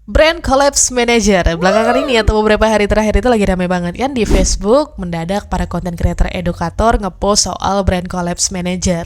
Brand Collapse Manager. Belakangan ini atau beberapa hari terakhir itu lagi ramai banget kan di Facebook. Mendadak para content creator edukator ngepost soal Brand Collapse Manager,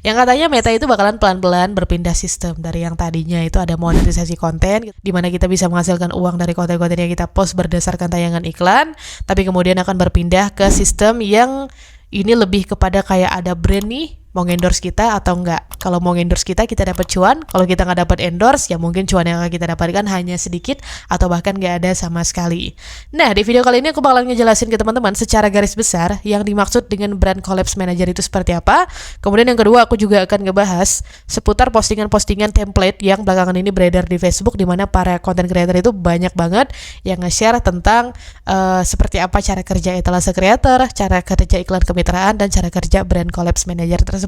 yang katanya Meta itu bakalan pelan-pelan berpindah sistem dari yang tadinya itu ada monetisasi konten, di mana kita bisa menghasilkan uang dari konten-konten yang kita post berdasarkan tayangan iklan, tapi kemudian akan berpindah ke sistem yang ini lebih kepada kayak ada brand nih mau endorse kita atau enggak. Kalau mau endorse kita dapat cuan. Kalau kita nggak dapat endorse, ya mungkin cuan yang akan kita dapatkan hanya sedikit atau bahkan nggak ada sama sekali. Nah, di video kali ini aku bakalan ngejelasin ke teman-teman secara garis besar yang dimaksud dengan Brand Collapse Manager itu seperti apa. Kemudian yang kedua, aku juga akan ngebahas seputar postingan-postingan template yang belakangan ini beredar di Facebook, di mana para content creator itu banyak banget yang nge-share tentang seperti apa cara kerja etalase creator, cara kerja iklan kemitraan, dan cara kerja Brand Collapse Manager tersebut.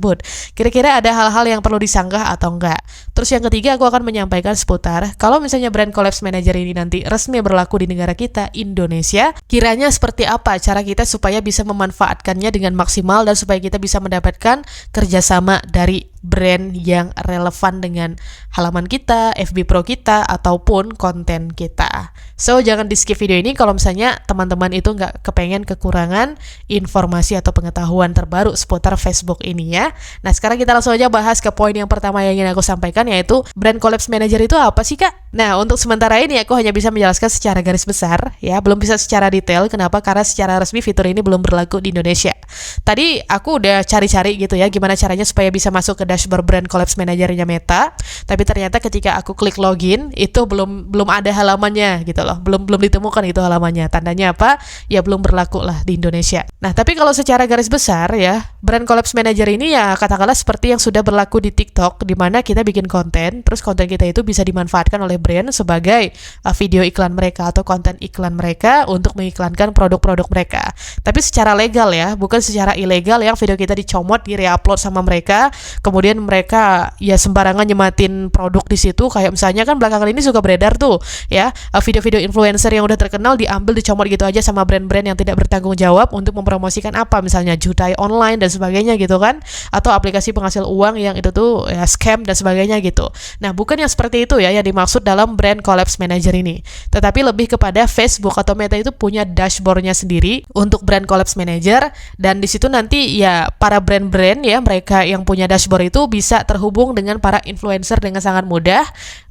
Kira-kira ada hal-hal yang perlu disanggah atau enggak. Terus yang ketiga, aku akan menyampaikan seputar kalau misalnya Brand Collapse Manager ini nanti resmi berlaku di negara kita, Indonesia, kiranya seperti apa cara kita supaya bisa memanfaatkannya dengan maksimal dan supaya kita bisa mendapatkan kerjasama dari brand yang relevan dengan halaman kita, FB Pro kita, ataupun konten kita. So, jangan di skip video ini kalau misalnya teman-teman itu nggak kepengen kekurangan informasi atau pengetahuan terbaru seputar Facebook ini ya. Nah, sekarang kita langsung aja bahas ke poin yang pertama yang ingin aku sampaikan, yaitu Brand Collapse Manager itu apa sih, Kak? Nah, untuk sementara ini aku hanya bisa menjelaskan secara garis besar ya, belum bisa secara detail. Kenapa? Karena secara resmi fitur ini belum berlaku di Indonesia. Tadi aku udah cari-cari gitu ya, gimana caranya supaya bisa masuk ke dashboard Brand Collapse Manager-nya Meta, tapi ternyata ketika aku klik login itu belum ada halamannya gitu loh, belum ditemukan itu halamannya. Tandanya apa? Ya belum berlaku lah di Indonesia. Nah, tapi kalau secara garis besar ya, Brand Collapse Manager ini ya katakanlah seperti yang sudah berlaku di TikTok, di mana kita bikin konten, terus konten kita itu bisa dimanfaatkan oleh brand sebagai video iklan mereka atau konten iklan mereka untuk mengiklankan produk-produk mereka. Tapi secara legal ya, bukan secara ilegal yang video kita dicomot, di-reupload sama mereka, kemudian mereka ya sembarangan nyematin produk di situ. Kayak misalnya kan belakangan ini suka beredar tuh ya, video-video influencer yang udah terkenal diambil, dicomot gitu aja sama brand-brand yang tidak bertanggung jawab untuk mempromosikan apa, misalnya jutai online dan sebagainya gitu kan, atau aplikasi penghasil uang yang itu tuh ya scam dan sebagainya gitu. Nah, bukan yang seperti itu ya yang dimaksud dalam Brand Collapse Manager ini, tetapi lebih kepada Facebook atau Meta itu punya dashboardnya sendiri untuk Brand Collapse Manager, dan di situ nanti ya para brand-brand ya, mereka yang punya dashboard itu bisa terhubung dengan para influencer dengan sangat mudah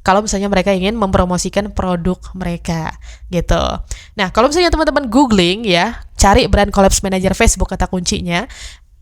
kalau misalnya mereka ingin mempromosikan produk mereka gitu. Nah, kalau misalnya teman-teman googling ya, cari Brand Collapse Manager Facebook kata kuncinya,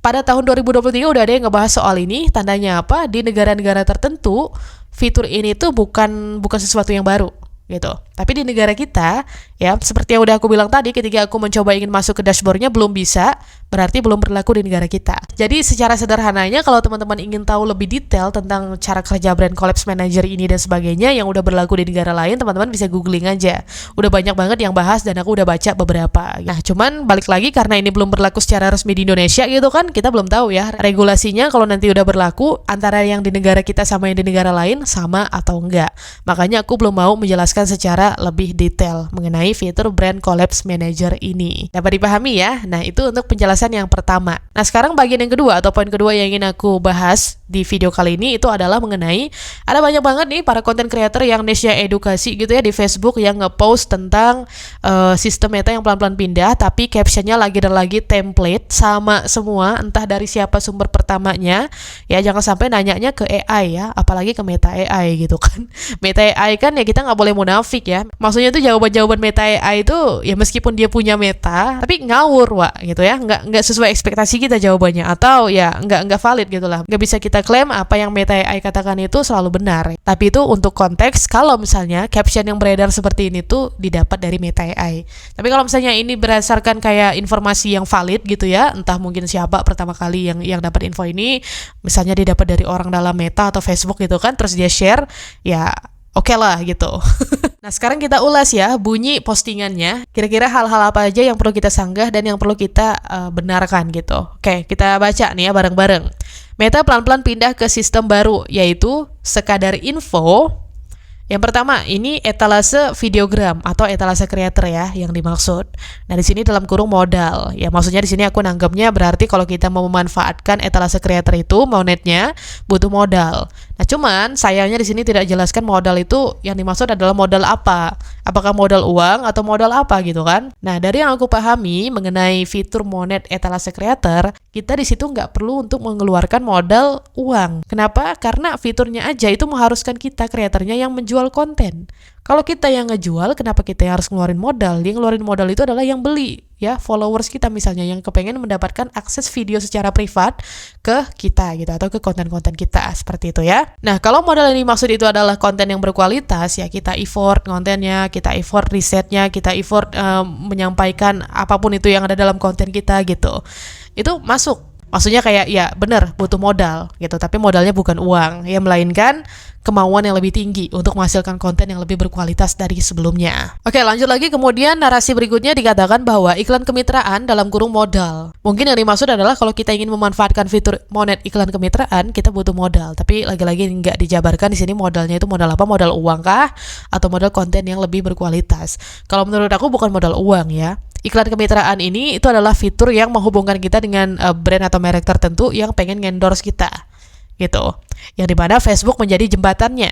pada tahun 2023 udah ada yang ngebahas soal ini. Tandanya apa? Di negara-negara tertentu fitur ini tuh bukan sesuatu yang baru gitu. Tapi di negara kita ya, seperti yang udah aku bilang tadi, ketika aku mencoba ingin masuk ke dashboardnya belum bisa, berarti belum berlaku di negara kita. Jadi secara sederhananya, kalau teman-teman ingin tahu lebih detail tentang cara kerja Brand Collapse Manager ini dan sebagainya yang udah berlaku di negara lain, teman-teman bisa googling aja. Udah banyak banget yang bahas dan aku udah baca beberapa. Nah, cuman balik lagi karena ini belum berlaku secara resmi di Indonesia gitu kan, kita belum tahu ya regulasinya kalau nanti udah berlaku antara yang di negara kita sama yang di negara lain sama atau enggak. Makanya aku belum mau menjelaskan secara lebih detail mengenai fitur Brand Collapse Manager ini. Dapat dipahami ya? Nah, itu untuk penjelasan yang pertama. Nah, sekarang bagian yang kedua atau poin kedua yang ingin aku bahas di video kali ini itu adalah mengenai ada banyak banget nih para content creator yang niche edukasi gitu ya di Facebook yang nge-post tentang sistem Meta yang pelan-pelan pindah, tapi captionnya lagi dan lagi template sama semua, entah dari siapa sumber pertamanya ya. Jangan sampai nanyanya ke AI ya, apalagi ke Meta AI gitu kan. Meta AI kan ya kita nggak boleh munafik ya, maksudnya tuh jawaban-jawaban Meta AI itu ya meskipun dia punya Meta tapi ngawur Wak gitu ya, nggak sesuai ekspektasi kita jawabannya, atau ya nggak valid gitu lah. Nggak bisa kita klaim apa yang Meta AI katakan itu selalu benar. Tapi itu untuk konteks kalau misalnya caption yang beredar seperti ini tuh didapat dari Meta AI. Tapi kalau misalnya ini berdasarkan kayak informasi yang valid gitu ya, entah mungkin siapa pertama kali yang dapat info ini, misalnya didapat dari orang dalam Meta atau Facebook gitu kan, terus dia share, ya oke lah gitu. Nah, sekarang kita ulas ya bunyi postingannya. Kira-kira hal-hal apa aja yang perlu kita sanggah dan yang perlu kita benarkan gitu. Oke, kita baca nih ya bareng-bareng. Meta pelan-pelan pindah ke sistem baru, yaitu sekadar info. Yang pertama, ini etalase videogram atau etalase creator ya yang dimaksud. Nah, di sini dalam kurung modal. Ya, maksudnya di sini aku nanggapnya berarti kalau kita mau memanfaatkan etalase creator itu, magnetnya butuh modal. Nah, cuman sayangnya di sini tidak jelaskan modal itu yang dimaksud adalah modal apa. Apakah modal uang atau modal apa gitu kan? Nah, dari yang aku pahami mengenai fitur Monet etalase creator, kita di situ nggak perlu untuk mengeluarkan modal uang. Kenapa? Karena fiturnya aja itu mengharuskan kita kreatornya yang menjual konten. Kalau kita yang ngejual, kenapa kita yang harus ngeluarin modal? Yang ngeluarin modal itu adalah yang beli, ya, followers kita misalnya yang kepengen mendapatkan akses video secara privat ke kita gitu atau ke konten-konten kita seperti itu ya. Nah, kalau modal yang dimaksud itu adalah konten yang berkualitas, ya kita effort kontennya, kita effort risetnya, kita effort menyampaikan apapun itu yang ada dalam konten kita gitu. Itu masuk. Maksudnya kayak ya bener butuh modal gitu, tapi modalnya bukan uang, ya melainkan kemauan yang lebih tinggi untuk menghasilkan konten yang lebih berkualitas dari sebelumnya. Oke, lanjut lagi, kemudian narasi berikutnya dikatakan bahwa iklan kemitraan dalam kurung modal. Mungkin yang dimaksud adalah kalau kita ingin memanfaatkan fitur Monet iklan kemitraan, kita butuh modal. Tapi lagi-lagi nggak dijabarkan di sini modalnya itu modal apa, modal uang kah? Atau modal konten yang lebih berkualitas? Kalau menurut aku bukan modal uang ya. Iklan kemitraan ini itu adalah fitur yang menghubungkan kita dengan brand atau merek tertentu yang pengen endorse kita gitu, yang dimana Facebook menjadi jembatannya.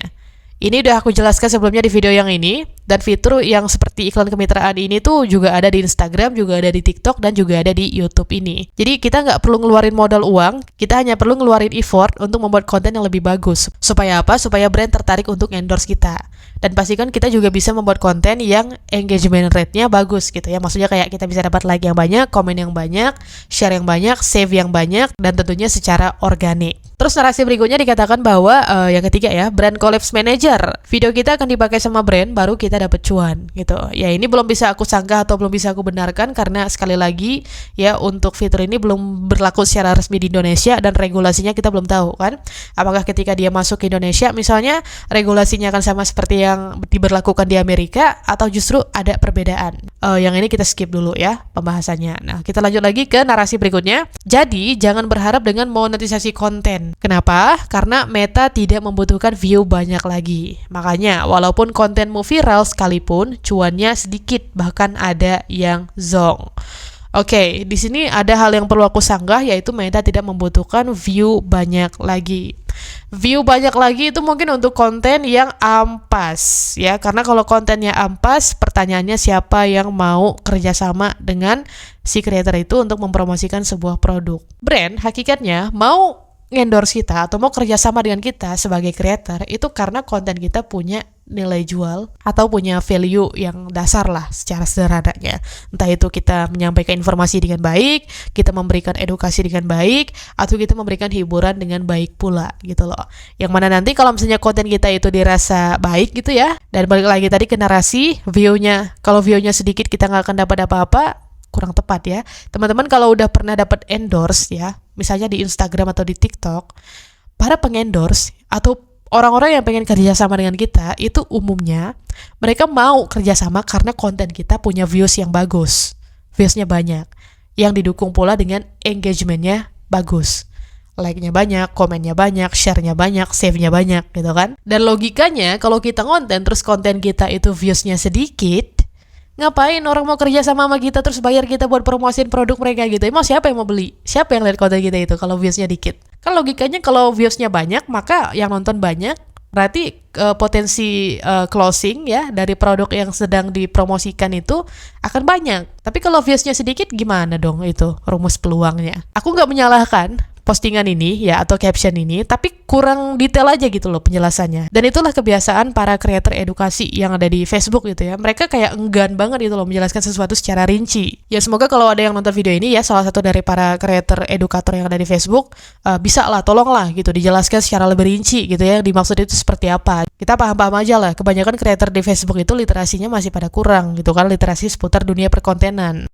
Ini udah aku jelaskan sebelumnya di video yang ini, dan fitur yang seperti iklan kemitraan ini tuh juga ada di Instagram, juga ada di TikTok, dan juga ada di YouTube ini. Jadi kita nggak perlu ngeluarin modal uang, kita hanya perlu ngeluarin effort untuk membuat konten yang lebih bagus. Supaya apa? Supaya brand tertarik untuk endorse kita. Dan pastikan kita juga bisa membuat konten yang engagement rate-nya bagus gitu ya. Maksudnya kayak kita bisa dapat like yang banyak, komen yang banyak, share yang banyak, save yang banyak, dan tentunya secara organik. Terus narasi berikutnya dikatakan bahwa yang ketiga ya, brand collabs manager. Video kita akan dipakai sama brand, baru kita dapat cuan gitu. Ya ini belum bisa aku sanggah atau belum bisa aku benarkan karena sekali lagi ya untuk fitur ini belum berlaku secara resmi di Indonesia dan regulasinya kita belum tahu kan. Apakah ketika dia masuk ke Indonesia misalnya regulasinya akan sama seperti yang diberlakukan di Amerika atau justru ada perbedaan. Yang ini kita skip dulu ya pembahasannya. Nah, kita lanjut lagi ke narasi berikutnya. Jadi, jangan berharap dengan monetisasi konten. Kenapa? Karena Meta tidak membutuhkan view banyak lagi. Makanya, walaupun kontenmu viral sekalipun, cuannya sedikit, bahkan ada yang zong. Oke, di sini ada hal yang perlu aku sanggah, yaitu Meta tidak membutuhkan view banyak lagi. View banyak lagi itu mungkin untuk konten yang ampas ya, karena kalau kontennya ampas, pertanyaannya siapa yang mau kerjasama dengan si creator itu untuk mempromosikan sebuah produk. Brand hakikatnya mau endorse kita atau mau kerjasama dengan kita sebagai creator itu karena konten kita punya nilai jual atau punya value yang dasar lah secara sederhananya. Entah itu kita menyampaikan informasi dengan baik, kita memberikan edukasi dengan baik, atau kita memberikan hiburan dengan baik pula gitu loh. Yang mana nanti kalau misalnya konten kita itu dirasa baik gitu ya, dan balik lagi tadi ke narasi, view-nya, kalau view-nya sedikit kita nggak akan dapat apa-apa, kurang tepat ya. Teman-teman kalau udah pernah dapat endorse ya, misalnya di Instagram atau di TikTok, para pengendorse atau orang-orang yang pengen kerjasama dengan kita itu umumnya mereka mau kerjasama karena konten kita punya views yang bagus, viewsnya banyak, yang didukung pula dengan engagementnya bagus, like-nya banyak, komennya banyak, share-nya banyak, save-nya banyak gitu kan. Dan logikanya kalau kita konten terus konten kita itu viewsnya sedikit, ngapain orang mau kerja sama kita terus bayar kita buat promosiin produk mereka gitu? Emang siapa yang mau beli? Siapa yang lihat konten kita itu kalau viewsnya dikit? Kan logikanya kalau viewsnya banyak maka yang nonton banyak, berarti potensi closing ya dari produk yang sedang dipromosikan itu akan banyak. Tapi kalau viewsnya sedikit gimana dong itu rumus peluangnya? Aku nggak menyalahkan postingan ini ya atau caption ini, tapi kurang detail aja gitu loh penjelasannya. Dan itulah kebiasaan para kreator edukasi yang ada di Facebook gitu ya. Mereka kayak enggan banget gitu loh menjelaskan sesuatu secara rinci. Ya semoga kalau ada yang nonton video ini ya, salah satu dari para kreator edukator yang ada di Facebook, bisa lah, tolonglah gitu dijelaskan secara lebih rinci gitu ya, dimaksud itu seperti apa. Kita paham-paham aja lah, kebanyakan kreator di Facebook itu literasinya masih pada kurang gitu kan, literasi seputar dunia perkontenan.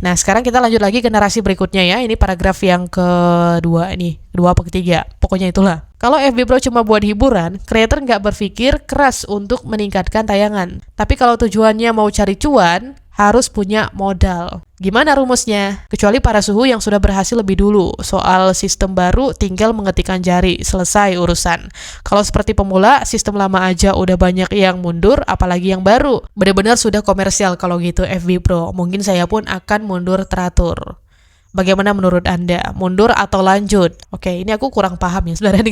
Nah, sekarang kita lanjut lagi ke narasi berikutnya ya. Ini paragraf yang kedua ini, kedua apa ketiga, pokoknya itulah. Kalau FB Pro cuma buat hiburan, creator nggak berpikir keras untuk meningkatkan tayangan. Tapi kalau tujuannya mau cari cuan, harus punya modal. Gimana rumusnya? Kecuali para suhu yang sudah berhasil lebih dulu. Soal sistem baru tinggal mengetikkan jari, selesai urusan. Kalau seperti pemula, sistem lama aja udah banyak yang mundur, apalagi yang baru. Benar-benar sudah komersial kalau gitu FB Pro. Mungkin saya pun akan mundur teratur. Bagaimana menurut Anda? Mundur atau lanjut? Oke, ini aku kurang paham ya sebenarnya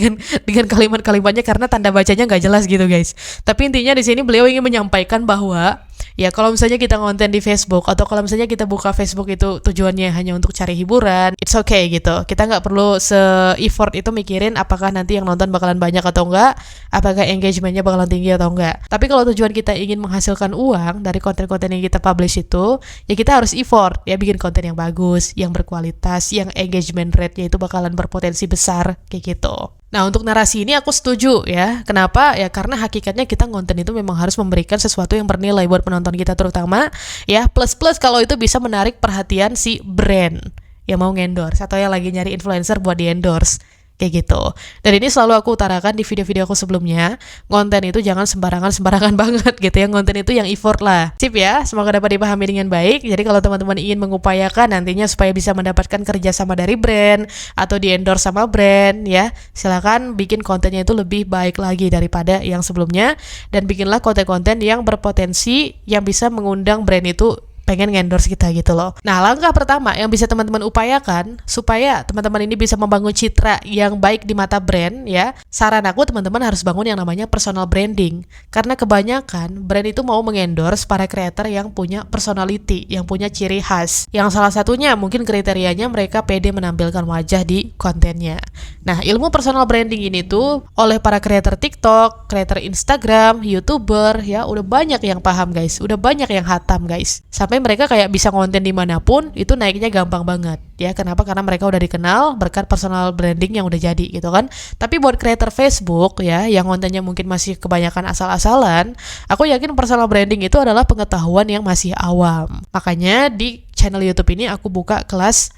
dengan kalimat-kalimatnya karena tanda bacanya nggak jelas gitu guys. Tapi intinya di sini beliau ingin menyampaikan bahwa ya kalau misalnya kita konten di Facebook atau kalau misalnya kita buka Facebook itu tujuannya hanya untuk cari hiburan, it's okay gitu. Kita nggak perlu se-effort itu mikirin apakah nanti yang nonton bakalan banyak atau enggak, apakah engagementnya bakalan tinggi atau enggak. Tapi kalau tujuan kita ingin menghasilkan uang dari konten-konten yang kita publish itu, ya kita harus effort ya bikin konten yang bagus, yang berkualitas, yang engagement rate-nya itu bakalan berpotensi besar kayak gitu. Nah, untuk narasi ini aku setuju ya. Kenapa? Ya karena hakikatnya kita konten itu memang harus memberikan sesuatu yang bernilai buat penonton kita terutama ya. Plus-plus kalau itu bisa menarik perhatian si brand yang mau ngendorse atau yang lagi nyari influencer buat di-endorse. Kayak gitu. Dan ini selalu aku utarakan di video-video aku sebelumnya, konten itu jangan sembarangan banget gitu ya. Konten itu yang effort lah. Sip ya, semoga dapat dipahami dengan baik. Jadi kalau teman-teman ingin mengupayakan nantinya supaya bisa mendapatkan kerjasama dari brand atau di-endorse sama brand ya, silakan bikin kontennya itu lebih baik lagi daripada yang sebelumnya. Dan bikinlah konten-konten yang berpotensi yang bisa mengundang brand itu pengen endorse kita gitu loh. Nah, langkah pertama yang bisa teman-teman upayakan supaya teman-teman ini bisa membangun citra yang baik di mata brand ya. Saran aku teman-teman harus bangun yang namanya personal branding. Karena kebanyakan brand itu mau mengendorse para creator yang punya personality, yang punya ciri khas. Yang salah satunya mungkin kriterianya mereka pede menampilkan wajah di kontennya. Nah, ilmu personal branding ini tuh oleh para creator TikTok, creator Instagram, YouTuber ya udah banyak yang paham guys, udah banyak yang hatam guys. Sampai mereka kayak bisa konten dimanapun itu naiknya gampang banget ya. Kenapa? Karena mereka udah dikenal berkat personal branding yang udah jadi gitu kan. Tapi buat creator Facebook ya yang kontennya mungkin masih kebanyakan asal-asalan, aku yakin personal branding itu adalah pengetahuan yang masih awam. Makanya di channel YouTube ini aku buka kelas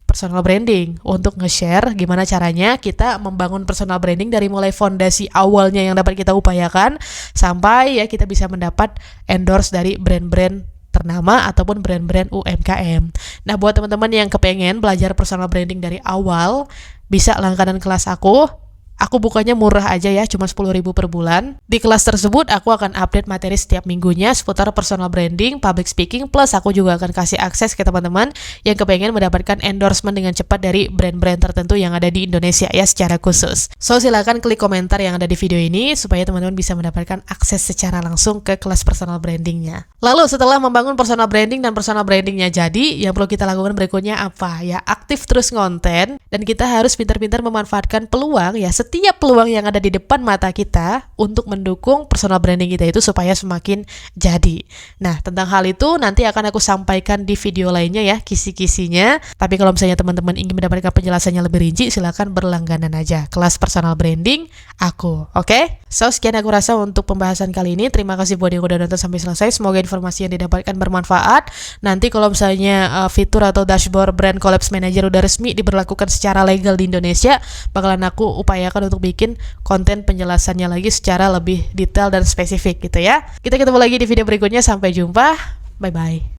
personal branding untuk nge-share gimana caranya kita membangun personal branding dari mulai fondasi awalnya yang dapat kita upayakan sampai ya kita bisa mendapat endorse dari brand-brand ternama ataupun brand-brand UMKM. Nah, buat teman-teman yang kepengen belajar personal branding dari awal, bisa langganan kelas aku. Aku bukanya murah aja ya, cuma 10.000 per bulan. Di kelas tersebut aku akan update materi setiap minggunya seputar personal branding, public speaking, plus aku juga akan kasih akses ke teman-teman yang kepengen mendapatkan endorsement dengan cepat dari brand-brand tertentu yang ada di Indonesia ya secara khusus. So, silakan klik komentar yang ada di video ini supaya teman-teman bisa mendapatkan akses secara langsung ke kelas personal brandingnya. Lalu setelah membangun personal branding dan personal brandingnya jadi, yang perlu kita lakukan berikutnya apa? Ya, aktif terus ngonten dan kita harus pintar-pintar memanfaatkan peluang ya, setiap peluang yang ada di depan mata kita untuk mendukung personal branding kita itu supaya semakin jadi. Nah, tentang hal itu nanti akan aku sampaikan di video lainnya ya, kisi-kisinya. Tapi kalau misalnya teman-teman ingin mendapatkan penjelasannya lebih rinci, silakan berlangganan aja kelas personal branding aku, oke? So, sekian aku rasa untuk pembahasan kali ini. Terima kasih buat yang udah nonton sampai selesai. Semoga informasi yang didapatkan bermanfaat. Nanti kalau misalnya fitur atau dashboard brand collapse manager udah resmi diberlakukan secara legal di Indonesia, bakalan aku upayakan untuk bikin konten penjelasannya lagi secara lebih detail dan spesifik gitu ya. Kita ketemu lagi di video berikutnya. Sampai jumpa. Bye-bye.